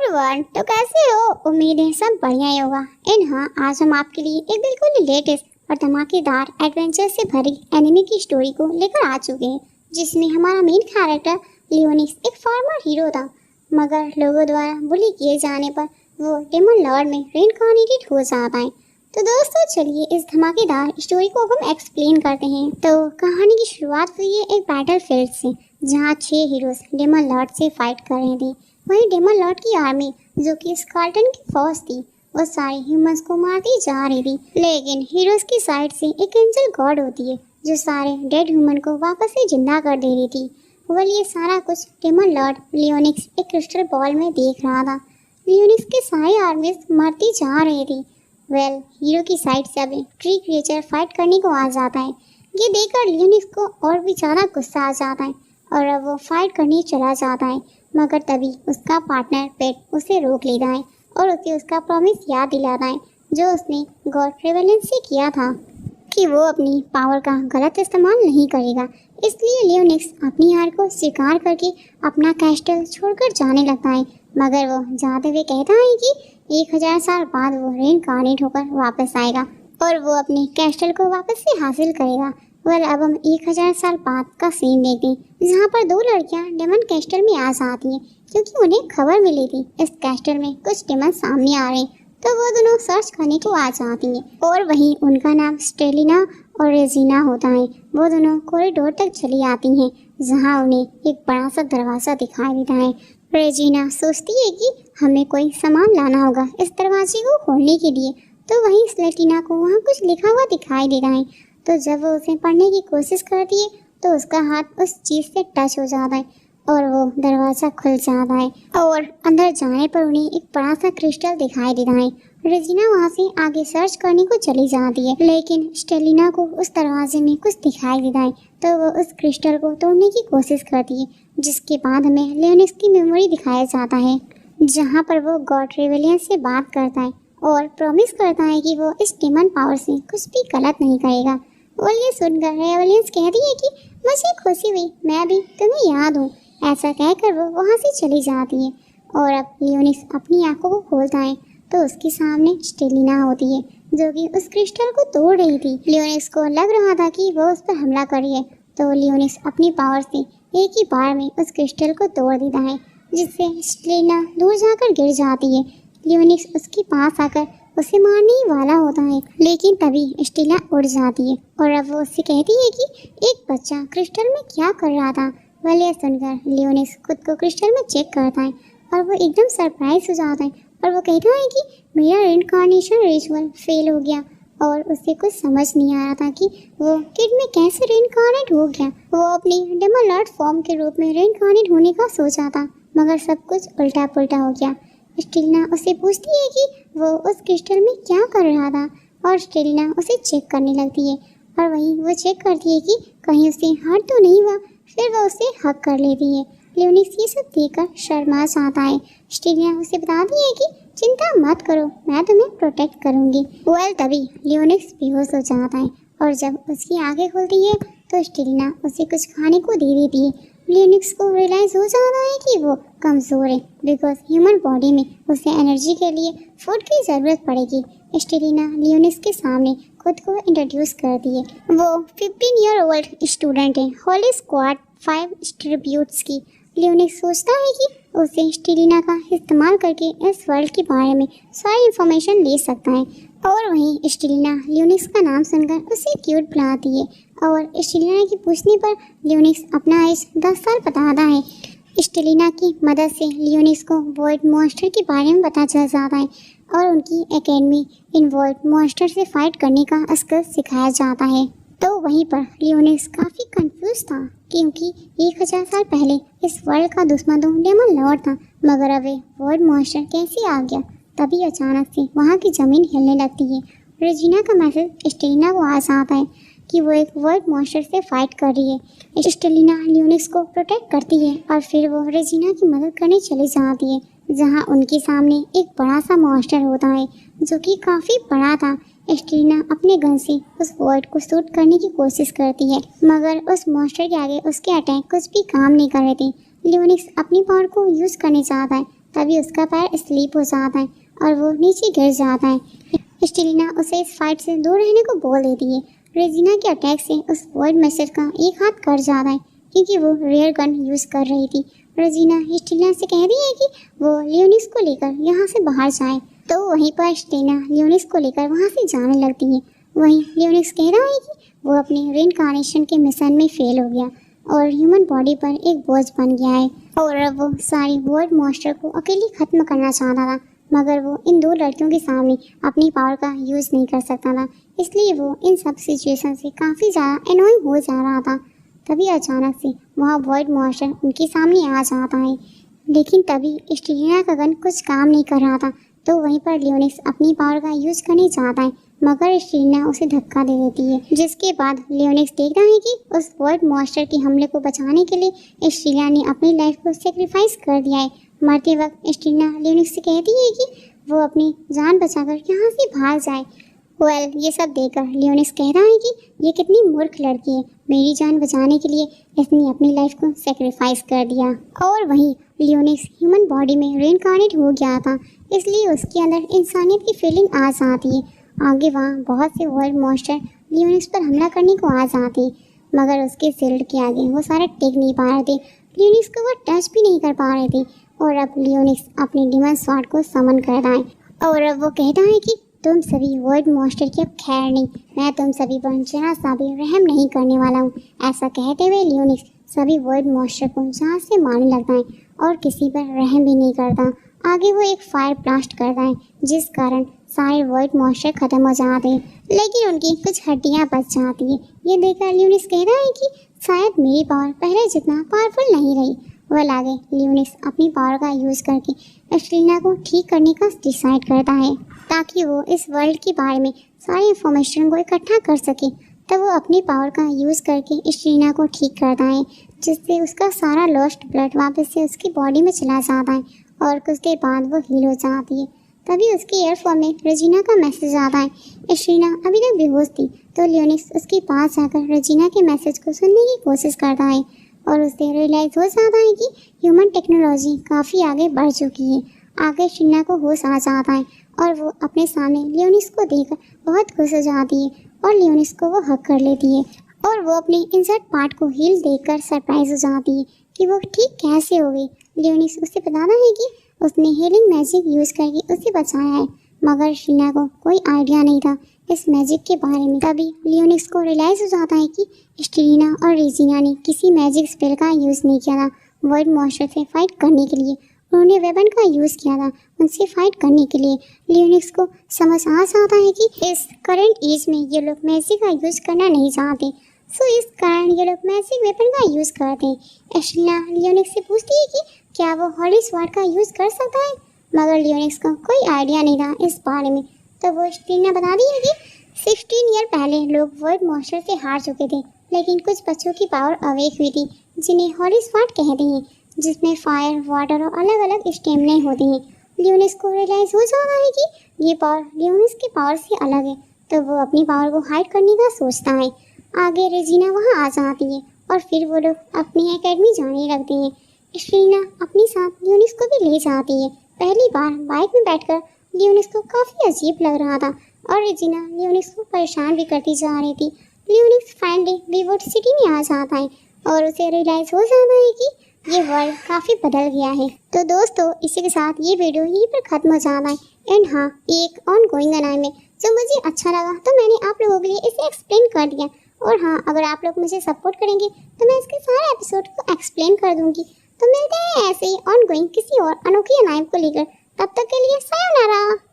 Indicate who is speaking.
Speaker 1: Everyone, तो कैसे हो? उम्मीद है सब बढ़िया ही होगा। हाँ, आज हम आपके लिए एक बिल्कुल लेटेस्ट और धमाकेदार एडवेंचर से भरी एनिमे की स्टोरी को लेकर आ चुके हैं, जिसमें हमारा मेन कैरेक्टर लियोनिस एक फार्मर हीरो था, मगर लोगों द्वारा बुली किए जाने पर वो डेमन लॉर्ड में रीइंकार्नेटेड हो जाता है। तो दोस्तों, चलिए इस धमाकेदार स्टोरी को हम एक्सप्लेन करते हैं। तो कहानी की शुरुआत हुई है एक बैटल फील्ड से, जहाँ 6 हीरोज डेमन लॉर्ड से फाइट कर रहे थे। वहीं डेमन लॉर्ड की आर्मी, जो कि स्कार्टन की फौज थी, वो सारे ह्यूमंस को मारती जा रही थी। लेकिन हीरोज की साइड से एक एंजल गॉड होती है, जो सारे डेड ह्यूमन को वापस से जिंदा कर दे रही थी। वेल, ये सारा कुछ डेमन लॉर्ड लियोनिक्स एक क्रिस्टल बॉल में देख रहा था। लियोनिक्स के सारे आर्मीज मरती जा रही थी। वेल, हीरो की साइड से अब ट्री क्रिएचर फाइट करने को आ जाता है। ये देखकर लियोनिक्स को और भी ज़्यादा गुस्सा आ जाता है और अब वो फाइट करने चला जाता है, मगर तभी उसका पार्टनर पेट उसे रोक लेता है और उसे उसका प्रॉमिस याद दिलाता है, जो उसने गॉड रेवेलेंस से किया था कि वो अपनी पावर का गलत इस्तेमाल नहीं करेगा। इसलिए लियोनिक्स अपनी हार को स्वीकार करके अपना कैस्टल छोड़कर जाने लगता है, मगर वो जाते हुए कहता है कि 1000 साल बाद वो रीइंकार्नेट होकर वापस आएगा और वो अपने कैस्टल को वापस से हासिल करेगा। वेल, अब हम 1000 साल बाद का सीन देखते हैं, जहाँ पर 2 लड़कियाँ डेमन कैस्टल में आ जाती हैं, क्योंकि उन्हें खबर मिली थी इस कैस्टल में कुछ डेमन सामने आ रहे हैं। तो वो दोनों सर्च करने को आ जाती हैं और वहीं उनका नाम स्टेलिना और रेजिना होता है। वो दोनों कॉरिडोर तक चली आती हैं, जहाँ उन्हें एक बड़ा सा दरवाज़ा दिखाई देता है। रेजिना सोचती है कि हमें कोई सामान लाना होगा इस दरवाजे को खोलने के लिए। तो वहीं स्टेलिना को वहाँ कुछ लिखा हुआ दिखाई देता है। तो जब वो उसे पढ़ने की कोशिश करती है तो उसका हाथ उस चीज़ से टच हो जाता है और वो दरवाज़ा खुल जाता है और अंदर जाने पर उन्हें एक बड़ा सा क्रिस्टल दिखाई देता है। रेजिना वहाँ से आगे सर्च करने को चली जाती है, लेकिन स्टेलिना को उस दरवाजे में कुछ दिखाई देता है। तो वो उस क्रिस्टल को तोड़ने की कोशिश करती है, जिसके बाद हमें लियोनिक्स की मेमोरी दिखाया जाता है, जहाँ पर वो गॉड रेवेलियन से बात करता है और प्रॉमिस करता है कि वो इस डेमन पावर से कुछ भी गलत नहीं करेगा। और ये सुनकर रेवेलियंस कहती है कि मुझे खुशी हुई, मैं भी तुम्हें याद हूँ। ऐसा कहकर वो वहाँ से चली जाती है और अब लियोनिक्स अपनी आंखों को खोलता है तो उसके सामने स्टेलिना होती है, जो कि उस क्रिस्टल को तोड़ रही थी। लियोनिक्स को लग रहा था कि वो उस पर हमला करिए, तो लियोनिक्स अपनी पावर से एक ही बार में उस क्रिस्टल को तोड़ देता है, जिससे स्टेलिना दूर जाकर गिर जाती है। लियोनिक्स उसके पास आकर उसे मारने ही वाला होता है, लेकिन तभी स्टेला उड़ जाती है और अब वो उससे कहती है कि एक बच्चा क्रिस्टल में क्या कर रहा था। वह यह सुनकर लियोनिक्स खुद को क्रिस्टल में चेक करता है और वो एकदम सरप्राइज हो जाता है और वो कहता है कि मेरा रीइंकार्नेशन रिचुअल फेल हो गया और उसे कुछ समझ नहीं आ रहा था कि वो किड में कैसे रीइंकार्नेट हो गया। वो अपनी डेमन लॉर्ड फॉर्म के रूप में रीइंकार्नेट होने का सोचा था, मगर सब कुछ उल्टा पुल्टा हो गया। स्टेलिना उसे पूछती है कि वो उस क्रिस्टल में क्या कर रहा था और स्टेलिना उसे चेक करने लगती है और वहीं वो चेक करती है कि कहीं उसे हर्ट तो नहीं हुआ। फिर वो उसे हक कर लेती है। लियोनिक्स ये सब देखकर शर्मा जाता है। स्टेलिना उसे बताती है कि चिंता मत करो, मैं तुम्हें प्रोटेक्ट करूंगी। वेल, तभी लियोनिक्स बेहोश हो जाता है और जब उसकी आंखें खुलती है तो स्टेलिना उसे कुछ खाने को दे देती है। लियोनिक्स को रियलाइज हो जाता है कि वो कमज़ोर है, बिकॉज ह्यूमन बॉडी में उसे एनर्जी के लिए फूड की ज़रूरत पड़ेगी। स्टेलिना लियोनिक्स के सामने खुद को इंट्रोड्यूस करती है। वो 15 ईयर ओल्ड स्टूडेंट है होली स्क्वाड 5 ट्रिब्यूट्स की। लियोनिक्स सोचता है कि उसे स्टेलिना का इस्तेमाल करके इस वर्ल्ड के बारे में सारी इंफॉर्मेशन ले सकता है और वहीं स्टेलिना लियोनिक्स का नाम सुनकर उसे क्यूट बुलाती है और स्टेलिना की पूछने पर लियोनिक्स अपना एज 10 साल बताता है। स्टेलिना की मदद से लियोनिक्स को वॉइड मॉन्स्टर के बारे में पता चल जाता है और उनकी एकेडमी इन वॉइड मॉन्स्टर से फाइट करने का स्किल सिखाया जाता है। तो वहीं पर लियोनिक्स काफ़ी कंफ्यूज था, क्योंकि 1000 साल पहले इस वर्ल्ड का दुश्मन तो डेमन लॉर्ड था, मगर अब वॉइड मॉन्स्टर कैसे आ गया। तभी अचानक से वहाँ की ज़मीन हिलने लगती है। रेजिना का मैसेज स्टेलिना को आ जाता है कि वो एक वॉइड मॉन्स्टर से फाइट कर रही है। स्टेलिना लियोनिक्स को प्रोटेक्ट करती है और फिर वो रेजिना की मदद करने चली जाती है, जहाँ उनके सामने एक बड़ा सा मॉन्स्टर होता है, जो कि काफ़ी बड़ा था। स्टेलिना अपने गन से उस वॉइड को शूट करने की कोशिश करती है, मगर उस मॉन्स्टर के आगे उसके अटैक कुछ भी काम नहीं कर रहे थे। लियोनिक्स अपनी पावर को यूज़ करने चाहता है, तभी उसका पैर स्लिप हो जाता है और वो नीचे गिर जाता है। स्टेलिना उसे इस फाइट से दूर रहने को बोल देती है। रेजिना के अटैक से उस वॉइड मैसेज का एक हाथ कट जाता है क्योंकि वो रेयर गन यूज़ कर रही थी। रेजिना स्टेलिना से कहती है कि वो लियोनिस को लेकर यहाँ से बाहर जाए, तो वहीं पर स्टेलिना लियोनिस को लेकर वहाँ से जाने लगती है। वहीं लियोनिस कह रहा है कि वो अपने रीइंकार्नेशन के मिशन में फेल हो गया और ह्यूमन बॉडी पर एक बोझ बन गया है और अब वो सारी वॉइड मॉन्स्टर को अकेले ख़त्म करना चाहता था, मगर वो इन दो लड़कियों के सामने अपनी पावर का यूज़ नहीं कर सकता था, इसलिए वो इन सब सिचुएशन से काफ़ी ज़्यादा एनोइंग हो जा रहा था। तभी अचानक से वहाँ वॉइड मॉन्स्टर उनके सामने आ जाता है, लेकिन तभी स्टेलिना का गन कुछ काम नहीं कर रहा था, तो वहीं पर लियोनिस अपनी पावर का यूज़ करने चाहता है, मगर स्टेलिना उसे धक्का दे देती है, जिसके बाद लियोनिस देखता है कि उस वॉइड मॉन्स्टर के हमले को बचाने के लिए स्टेलिना ने अपनी लाइफ को सेक्रीफाइस कर दिया है। मरते वक्त स्टेलिना लियोनिस से कहती है कि वो अपनी जान बचाकर यहाँ से भाग जाए। ये सब देखकर लियोनिस कहता है कि ये कितनी मूर्ख लड़की है, मेरी जान बचाने के लिए इसने अपनी लाइफ को सेक्रीफाइस कर दिया। और वहीं लियोनिस ह्यूमन बॉडी में रीइंकार्नेट हो गया था, इसलिए उसके अंदर इंसानियत की फीलिंग आ जाती है। आगे वहाँ बहुत से वॉइड मॉन्स्टर लियोनिस पर हमला करने को आ जाते, मगर उसके शील्ड के आगे वो सारे टिक नहीं पा रहे थे। लियोनिस को वो टच भी नहीं कर पा रहे थे और अब लियोनिस अपने डिमन स्वॉर्ड को समन कर रहा है और अब वो कहता है कि तुम सभी वॉइड मॉन्स्टर की अब खैर नहीं, मैं तुम सभी पर जरा सा भी रहम नहीं करने वाला हूँ। ऐसा कहते हुए लियोनिस सभी वॉइड मॉन्स्टर को जहाँ से मारने लगता है और किसी पर रहम भी नहीं करता। आगे वो एक फायर ब्लास्ट करता है, जिस कारण सारे वॉइड मॉन्स्टर खत्म हो जाते हैं, लेकिन उनकी कुछ हड्डियाँ बच जाती है। ये देखकर लियोनिस कहता है कि शायद मेरी पावर पहले जितना पावरफुल नहीं रही। वह आगे लियोनिस अपनी पावर का यूज़ करके स्टेलिना को ठीक करने का डिसाइड करता है, ताकि वो इस वर्ल्ड के बारे में सारी इंफॉर्मेशन को इकट्ठा कर सके। तब वो अपनी पावर का यूज़ करके स्टेलिना को ठीक करता है, जिससे उसका सारा लॉस्ट ब्लड वापस से उसकी बॉडी में चला जाता है और कुछ देर बाद वो हील हो जाती है। तभी उसके ईयरफोन में रेजिना का मैसेज आता है। स्टेलिना अभी तक बेहोश थी, तो लियोनिस उसके पास जाकर रेजिना के मैसेज को सुनने की कोशिश करता है और उसे रियलाइज़ हो जाता है कि ह्यूमन टेक्नोलॉजी काफ़ी आगे बढ़ चुकी है। आगे स्टेलिना को होश आ जाता है और वो अपने सामने लियोनिस को देखकर बहुत खुश हो जाती है और लियोनिस को वो हक कर लेती है और वो अपने इंसर्ट पार्ट को हील देखकर सरप्राइज हो जाती है कि वो ठीक कैसे हो गई। लियोनिस उसे बताता है कि उसने हीलिंग मैजिक यूज़ करके उसे बचाया है, मगर स्टेलिना को कोई आइडिया नहीं था इस मैजिक के बारे में। तभी लियोनिस को रियलाइज़ हो जाता है कि स्टेलिना और रेजिना ने किसी मैजिक स्पेल का यूज़ नहीं किया था वॉइड मॉन्स्टर से फाइट करने के लिए, उन्होंने वेपन का यूज़ किया था उनसे फाइट करने के लिए। लियोनिस को समझ आ जाता है कि इस करंट एज में ये लोग मैजिक का यूज़ करना नहीं चाहते, सो इस कारण ये लोग मैजिक वेपन का यूज़ करते हैं। स्टेलिना लियोनिस से पूछती है कि क्या वो हॉली स्वॉर्ड का यूज़ कर सकता है, मगर लियोनिस को कोई आइडिया नहीं था इस बारे में। तो वो स्टेलिना बताती है कि 16 ईयर पहले लोग वॉइड मॉन्स्टर से हार चुके थे, लेकिन कुछ बच्चों की पावर अवेक हुई थी जिन्हें हॉली स्वॉर्ड कहते हैं, जिसमें फायर, वाटर और अलग अलग स्टेमिना होते हैं। लियोनिस को रियलाइज़ हो जाता है कि ये पावर लियोनिस की पावर से अलग है, तो वो अपनी पावर को हाइड करने का सोचता है। आगे रेजिना वहाँ आ जाती है और फिर वो लोग अपनी एकेडमी जाने लगते हैं। स्टेलिना अपने साथ लियोनिस को भी ले जाती है। पहली बार बाइक में बैठकर लियोनिस को काफ़ी अजीब लग रहा था और रेजिना लियोनिस को परेशान भी करती जा रही थी। लियोनिस फाइनली वीवुड सिटी में आ जाता है और उसे रियलाइज़ हो जाता है कि ये वर्ल्ड काफ़ी बदल गया है। तो दोस्तों, इसी के साथ ये वीडियो यहीं पर ख़त्म हो जाता है। एंड हाँ, एक ऑन गोइंग अनाइम में जो मुझे अच्छा लगा तो मैंने आप लोगों के लिए इसे एक्सप्लेन कर दिया। और हाँ, अगर आप लोग मुझे सपोर्ट करेंगे तो मैं इसके सारे एपिसोड को एक्सप्लेन कर दूँगी। तो मिलते हैं ऐसे ही ऑन गोइंग किसी और अनोखी अनाइम को लेकर। तब तक के लिए सायोनारा।